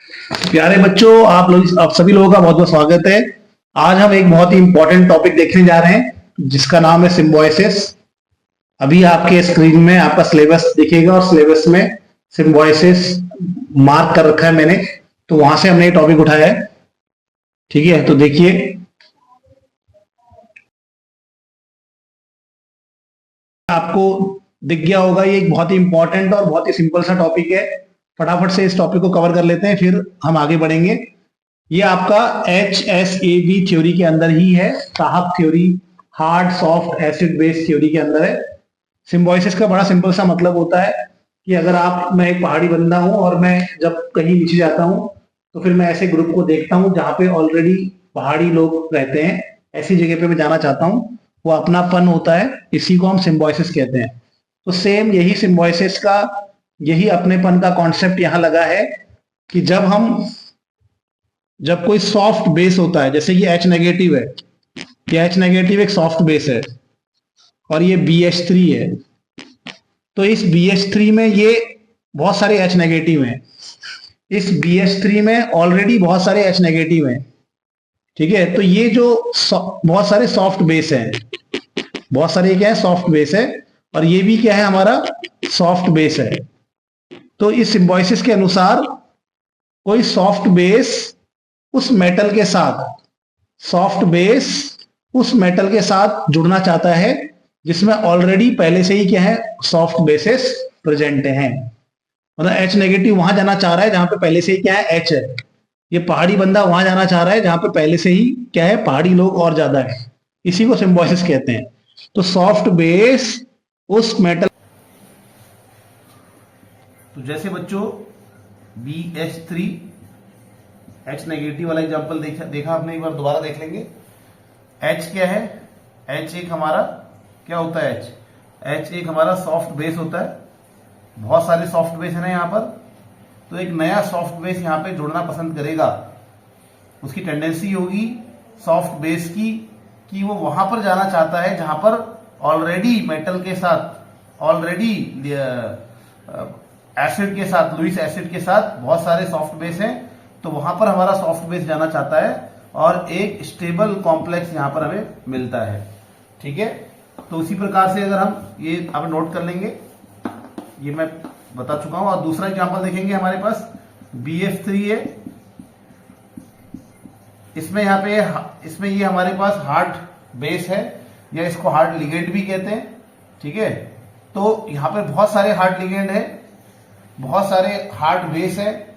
प्यारे बच्चों, आप सभी लोगों का बहुत बहुत स्वागत है। आज हम एक बहुत ही इंपॉर्टेंट टॉपिक देखने जा रहे हैं जिसका नाम है सिम्बोयसिस। अभी आपके स्क्रीन में आपका सिलेबस दिखेगा और सिलेबस में सिम्बोयसिस मार्क कर रखा है मैंने, तो वहां से हमने ये टॉपिक उठाया है। ठीक है, तो देखिए आपको दिख गया होगा, ये एक बहुत ही इंपॉर्टेंट और बहुत ही सिंपल सा टॉपिक है। फटाफट से इस टॉपिक को कवर कर लेते हैं, फिर हम आगे बढ़ेंगे। ये आपका HSAB थ्योरी के अंदर ही है, साहब theory, hard soft acid base theory के अंदर है। सिम्बोयसिस का बड़ा सिंपल सा मतलब होता है कि अगर मैं एक पहाड़ी बंदा हूं और मैं जब कहीं नीचे जाता हूं तो फिर मैं ऐसे ग्रुप को देखता हूं जहां पे ऑलरेडी पहाड़ी लोग रहते हैं, ऐसी जगह पे मैं जाना चाहता हूं। वो अपनापन होता है, इसी को हम सिम्बोयसिस कहते हैं। तो सेम यही सिम्बोयसिस का, यही अपनेपन का कॉन्सेप्ट यहाँ लगा है कि जब कोई सॉफ्ट बेस होता है, जैसे ये H नेगेटिव है, ये H नेगेटिव एक सॉफ्ट बेस है और ये BH3 है। तो इस BH3 में ये बहुत सारे H नेगेटिव हैं, इस BH3 में ऑलरेडी बहुत सारे H नेगेटिव हैं। ठीक है, तो ये जो बहुत सारे सॉफ्ट बेस हैं, बहुत सारे क्या है, सॉफ्ट बेस है, और ये भी क्या है, हमारा सॉफ्ट बेस है। तो इस सिम्बोयसिस के अनुसार कोई सॉफ्ट बेस उस मेटल के साथ, सॉफ्ट बेस उस मेटल के साथ जुड़ना चाहता है जिसमें ऑलरेडी पहले से ही क्या है, सॉफ्ट बेसेस प्रेजेंट हैं। मतलब H नेगेटिव वहां जाना चाह रहा है जहां पे पहले से ही क्या है, H है। ये पहाड़ी बंदा वहां जाना चाह रहा है जहां पे पहले से ही क्या है, पहाड़ी लोग और ज्यादा है। इसी को सिम्बोयसिस कहते हैं। तो सॉफ्ट बेस उस मेटल, तो जैसे बच्चों BH3 H नेगेटिव वाला एग्जांपल देखा आपने, एक बार दोबारा देख लेंगे। H क्या है? H एक हमारा क्या होता है? H एक हमारा सॉफ्ट बेस होता है। बहुत सारे सॉफ्ट बेस है ना यहाँ पर, तो एक नया सॉफ्ट बेस यहाँ पे जुड़ना पसंद करेगा। उसकी टेंडेंसी होगी सॉफ्ट बेस की कि वो वहां पर जाना चाहता है जहां पर ऑलरेडी मेटल के साथ, ऑलरेडी एसिड के साथ, लुईस एसिड के साथ बहुत सारे सॉफ्ट बेस हैं। तो वहां पर हमारा सॉफ्ट बेस जाना चाहता है और एक स्टेबल कॉम्प्लेक्स यहां पर हमें मिलता है। ठीक है, तो उसी प्रकार से अगर हम ये अब नोट कर लेंगे, ये मैं बता चुका हूं। और दूसरा एग्जांपल देखेंगे हमारे पास BF3 है। इसमें यहाँ पे इसमें ये हमारे पास हार्ड बेस है, या इसको हार्ड लिगेंड भी कहते हैं। ठीक है, तो यहाँ पे बहुत सारे हार्ड लिगेंड है, बहुत सारे हार्ड बेस है।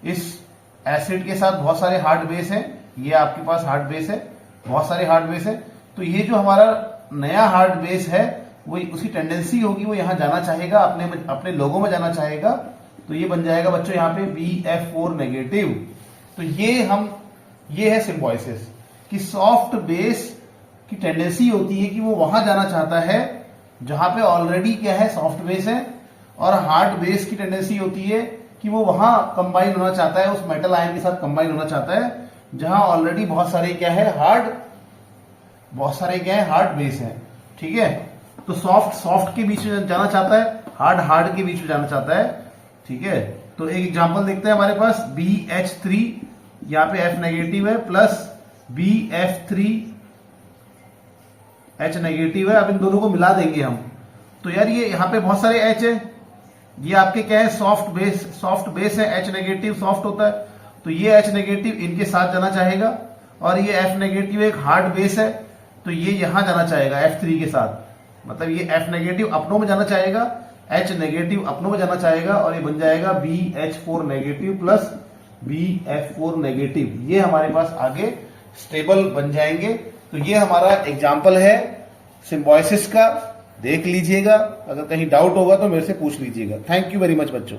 इस एसिड के साथ बहुत सारे हार्ड बेस है, ये आपके पास हार्ड बेस है, बहुत सारे हार्ड बेस है। तो ये जो हमारा नया हार्ड बेस है, वो उसकी टेंडेंसी होगी वो यहां जाना चाहेगा, अपने लोगों में जाना चाहेगा। तो ये बन जाएगा बच्चों यहाँ पे BF4 नेगेटिव। तो ये है सिम्बोयसिस कि सॉफ्ट बेस की टेंडेंसी होती है कि वो वहां जाना चाहता है जहां पे ऑलरेडी क्या है, सॉफ्ट बेस है। और हार्ड बेस की टेंडेंसी होती है कि वो वहां कंबाइन होना चाहता है, उस मेटल आयन के साथ कंबाइन होना चाहता है जहां ऑलरेडी बहुत सारे क्या है, हार्ड बेस है। ठीक है, तो सॉफ्ट के बीच में जाना चाहता है, हार्ड के बीच में जाना चाहता है। ठीक है, तो एक एग्जांपल देखते हैं हमारे पास BH3, यहाँ पे F नेगेटिव है, प्लस BF3 H नेगेटिव है। अब इन दोनों को मिला देंगे हम, तो यार ये यहाँ पे बहुत सारे H है, ये आपके क्या है, सॉफ्ट बेस है, H नेगेटिव सॉफ्ट होता है। तो ये H नेगेटिव इनके साथ जाना चाहेगा, और ये F नेगेटिव एक हार्ड बेस है, तो ये यहां जाना चाहेगा F3 के साथ। मतलब ये F नेगेटिव अपनों में जाना चाहेगा, H नेगेटिव अपनों में जाना चाहेगा, और ये बन जाएगा BH4 negative plus BF4 negative. ये हमारे पास आगे स्टेबल बन जाएंगे। तो ये हमारा एग्जाम्पल है सिम्बोयसिस का, देख लीजिएगा। अगर कहीं डाउट होगा तो मेरे से पूछ लीजिएगा। थैंक यू वेरी मच बच्चों।